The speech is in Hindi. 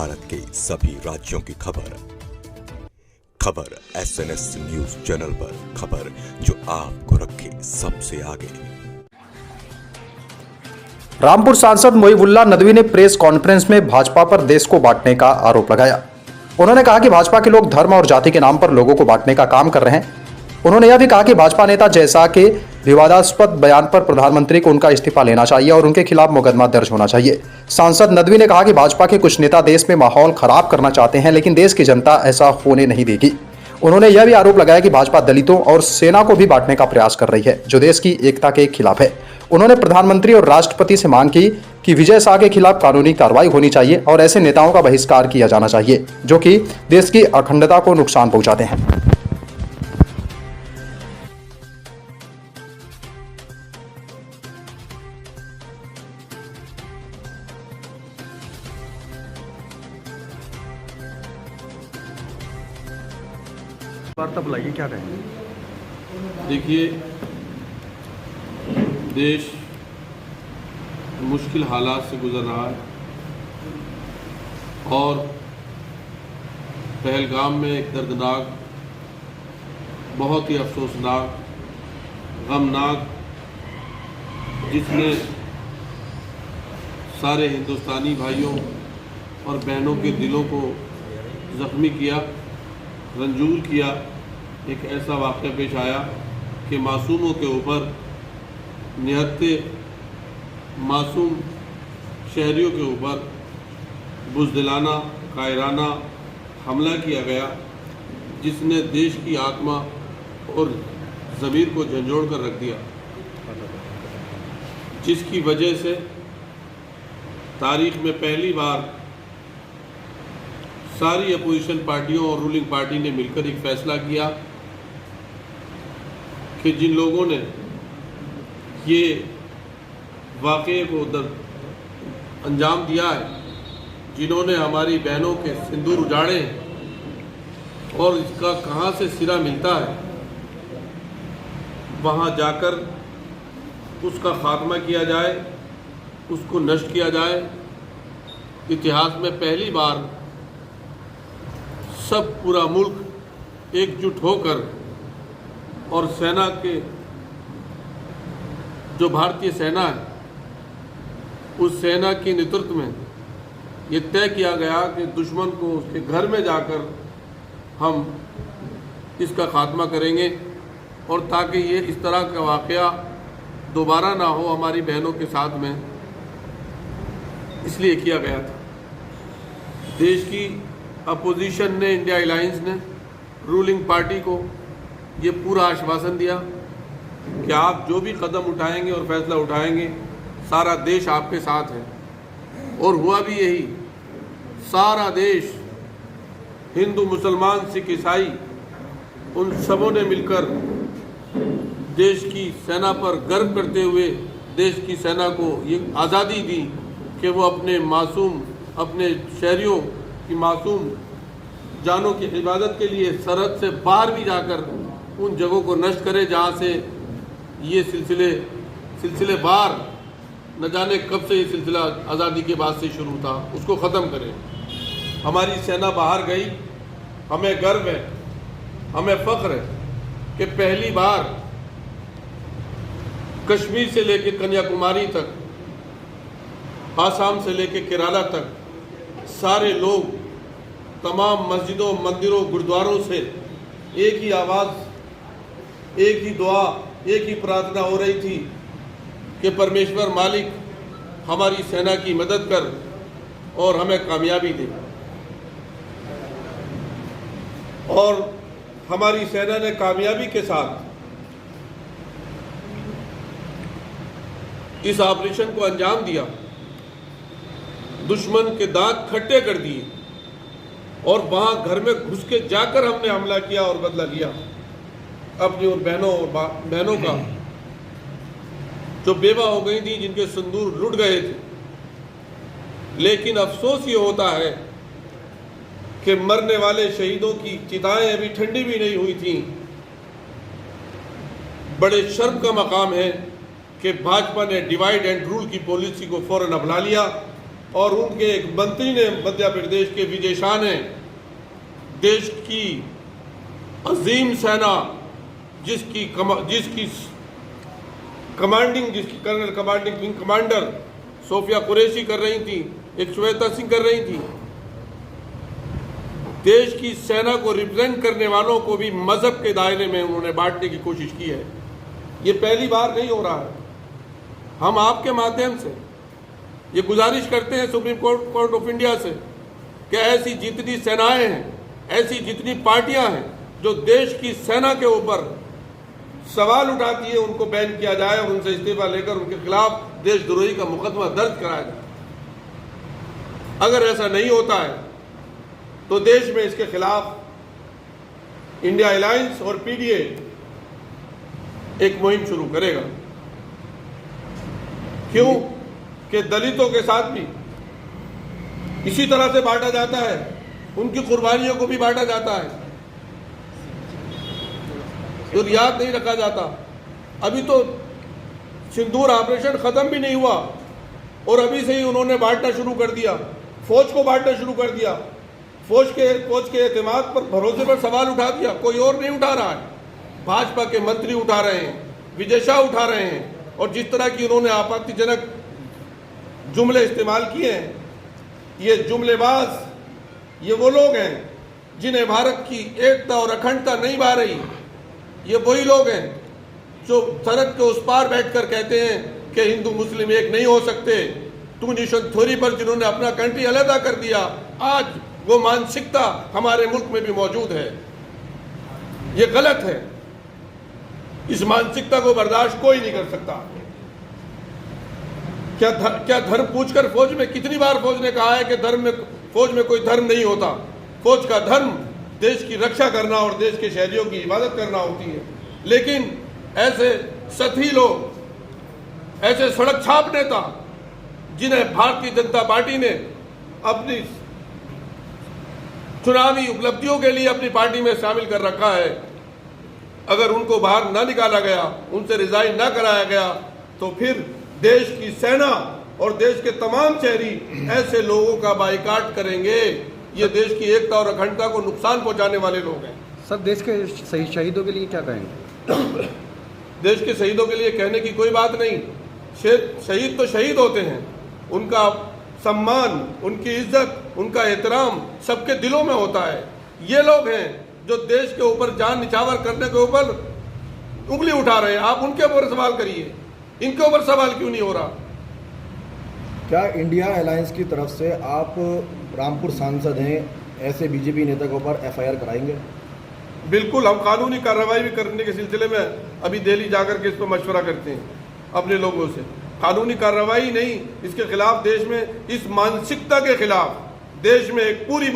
भारत के सभी राज्यों की खबर SNS न्यूज चैनल पर, खबर जो आपको रखे सबसे आगे। रामपुर सांसद मोहिबुल्लाह नदवी ने प्रेस कॉन्फ्रेंस में भाजपा पर देश को बांटने का आरोप लगाया। उन्होंने कहा कि भाजपा के लोग धर्म और जाति के नाम पर लोगों को बांटने का काम कर रहे हैं। उन्होंने यह भी कहा कि भाजपा नेता जैसा के विवादास्पद बयान पर प्रधानमंत्री को उनका इस्तीफा लेना चाहिए और उनके खिलाफ मुकदमा दर्ज होना चाहिए। सांसद नदवी ने कहा कि भाजपा के कुछ नेता देश में माहौल खराब करना चाहते हैं, लेकिन देश की जनता ऐसा होने नहीं देगी। उन्होंने यह भी आरोप लगाया कि भाजपा दलितों और सेना को भी बांटने का प्रयास कर रही है, जो देश की एकता के खिलाफ है। उन्होंने प्रधानमंत्री और राष्ट्रपति से मांग की कि विजय शाह के खिलाफ कानूनी कार्रवाई होनी चाहिए और ऐसे नेताओं का बहिष्कार किया जाना चाहिए जो कि देश की अखंडता को नुकसान पहुंचाते हैं। वार्ता बुलाइए, क्या कहेंगे? देखिए, देश मुश्किल हालात से गुजर रहा है और पहलगाम में एक दर्दनाक, बहुत ही अफसोसनाक, गमनाक, जिसने सारे हिंदुस्तानी भाइयों और बहनों के दिलों को ज़ख्मी किया, रंजूर किया। एक ऐसा वाक़या पेश आया कि मासूमों के ऊपर, निहत्ते मासूम शहरियों के ऊपर बुज़दिलाना, कायराना हमला किया गया, जिसने देश की आत्मा और ज़मीर को झंझोड़ कर रख दिया, जिसकी वजह से तारीख़ में पहली बार सारी अपोजिशन पार्टियों और रूलिंग पार्टी ने मिलकर एक फ़ैसला किया कि जिन लोगों ने ये वाक़ये को अंजाम दिया है, जिन्होंने हमारी बहनों के सिंदूर उजाड़े और इसका कहाँ से सिरा मिलता है, वहाँ जाकर उसका ख़ात्मा किया जाए, उसको नष्ट किया जाए। इतिहास में पहली बार सब पूरा मुल्क एकजुट होकर और सेना के, जो भारतीय सेना है, उस सेना के नेतृत्व में ये तय किया गया कि दुश्मन को उसके घर में जाकर हम इसका खात्मा करेंगे, और ताकि ये इस तरह का वाक़या दोबारा ना हो हमारी बहनों के साथ में, इसलिए किया गया था। देश की अपोजिशन ने, इंडिया अलायंस ने रूलिंग पार्टी को ये पूरा आश्वासन दिया कि आप जो भी कदम उठाएंगे और फैसला उठाएंगे, सारा देश आपके साथ है। और हुआ भी यही। सारा देश, हिंदू, मुसलमान, सिख, ईसाई, उन सबों ने मिलकर देश की सेना पर गर्व करते हुए देश की सेना को ये आज़ादी दी कि वो अपने मासूम, अपने शहरियों की मासूम जानों की हिफाजत के लिए सरहद से बाहर भी जाकर उन जगहों को नष्ट करे जहाँ से ये सिलसिले बार, न जाने कब से ये सिलसिला आज़ादी के बाद से शुरू था, उसको ख़त्म करें। हमारी सेना बाहर गई, हमें गर्व है, हमें फ़ख्र है कि पहली बार कश्मीर से लेकर कन्याकुमारी तक, आसाम से लेकर केरला तक, सारे लोग तमाम मस्जिदों, मंदिरों, गुरुद्वारों से एक ही आवाज़, एक ही दुआ, एक ही प्रार्थना हो रही थी कि परमेश्वर मालिक हमारी सेना की मदद कर और हमें कामयाबी दे। और हमारी सेना ने कामयाबी के साथ इस ऑपरेशन को अंजाम दिया, दुश्मन के दांत खट्टे कर दिए और वहाँ घर में घुस के जाकर हमने हमला किया और बदला लिया अपनी और बहनों का, जो बेवा हो गई थी, जिनके सिंदूर लुट गए थे। लेकिन अफसोस ये होता है कि मरने वाले शहीदों की चिताएं अभी ठंडी भी नहीं हुई थी। बड़े शर्म का मकाम है कि भाजपा ने डिवाइड एंड रूल की पॉलिसी को फौरन अपना लिया, और उनके एक मंत्री ने, मध्य प्रदेश के विजय शाह ने, देश की अजीम सेना जिसकी colonel commanding wing commander Sofiya Qureshi कर रही थी, एक श्वेता सिंह कर रही थी, देश की सेना को रिप्रेजेंट करने वालों को भी मजहब के दायरे में उन्होंने बांटने की कोशिश की है। ये पहली बार नहीं हो रहा है। हम आपके माध्यम से ये गुजारिश करते हैं सुप्रीम कोर्ट ऑफ इंडिया से कि ऐसी जितनी सेनाएं हैं, ऐसी जितनी पार्टियां हैं जो देश की सेना के ऊपर सवाल उठाती है, उनको बैन किया जाए और उनसे इस्तीफा लेकर उनके खिलाफ देशद्रोही का मुकदमा दर्ज कराया जाए। अगर ऐसा नहीं होता है तो देश में इसके खिलाफ इंडिया अलायंस और पीडीए एक मुहिम शुरू करेगा। क्यों कि दलितों के साथ भी इसी तरह से बांटा जाता है, उनकी कुर्बानियों को भी बांटा जाता है, जो याद नहीं रखा जाता। अभी तो सिंदूर ऑपरेशन खत्म भी नहीं हुआ और अभी से ही उन्होंने बांटना शुरू कर दिया, फौज को बांटना शुरू कर दिया, फौज के एतमाद पर, भरोसे पर सवाल उठा दिया। कोई और नहीं उठा रहा है, भाजपा के मंत्री उठा रहे हैं, विजय शाह उठा रहे हैं। और जिस तरह की उन्होंने आपत्तिजनक जुमले इस्तेमाल किए हैं, ये जुमलेबाज ये वो लोग हैं जिन्हें भारत की एकता और अखंडता नहीं भा रही। ये वही लोग हैं जो सड़क के उस पार बैठकर कहते हैं कि हिंदू मुस्लिम एक नहीं हो सकते। टू नेशन थ्योरी पर जिन्होंने अपना कंट्री अलहदा कर दिया, आज वो मानसिकता हमारे मुल्क में भी मौजूद है। ये गलत है। इस मानसिकता को बर्दाश्त कोई नहीं कर सकता। क्या धर्म पूछकर फौज में, कितनी बार फौज ने कहा है कि फौज में कोई धर्म नहीं होता। फौज का धर्म देश की रक्षा करना और देश के शहरियों की हिफाजत करना होती है। लेकिन ऐसे सती लोग, ऐसे सड़क छाप नेता जिन्हें भारतीय जनता पार्टी ने अपनी चुनावी उपलब्धियों के लिए अपनी पार्टी में शामिल कर रखा है, अगर उनको बाहर ना निकाला गया, उनसे रिजाइन ना कराया गया, तो फिर देश की सेना और देश के तमाम शहरी ऐसे लोगों का बाइकाट करेंगे। ये देश की एकता और अखंडता को नुकसान पहुंचाने वाले लोग हैं। सर, देश के शहीदों के लिए क्या कहेंगे? देश के शहीदों के लिए कहने की कोई बात नहीं। शहीद तो शहीद होते हैं, उनका सम्मान, उनकी इज्जत, उनका एहतराम सबके दिलों में होता है। ये लोग हैं जो देश के ऊपर जान निछावर करने के ऊपर उंगली उठा रहे हैं। आप उनके ऊपर सवाल करिए, इनके ऊपर सवाल क्यों नहीं हो रहा? क्या इंडिया अलायंस की तरफ से आप रामपुर सांसद हैं, ऐसे बीजेपी नेता के ऊपर एफआईआर कराएंगे? बिल्कुल, हम कानूनी कार्रवाई भी करने के सिलसिले में अभी दिल्ली जाकर के इस पर मशवरा करते हैं अपने लोगों से। कानूनी कार्रवाई नहीं, इसके खिलाफ देश में, इस मानसिकता के खिलाफ देश में एक पूरी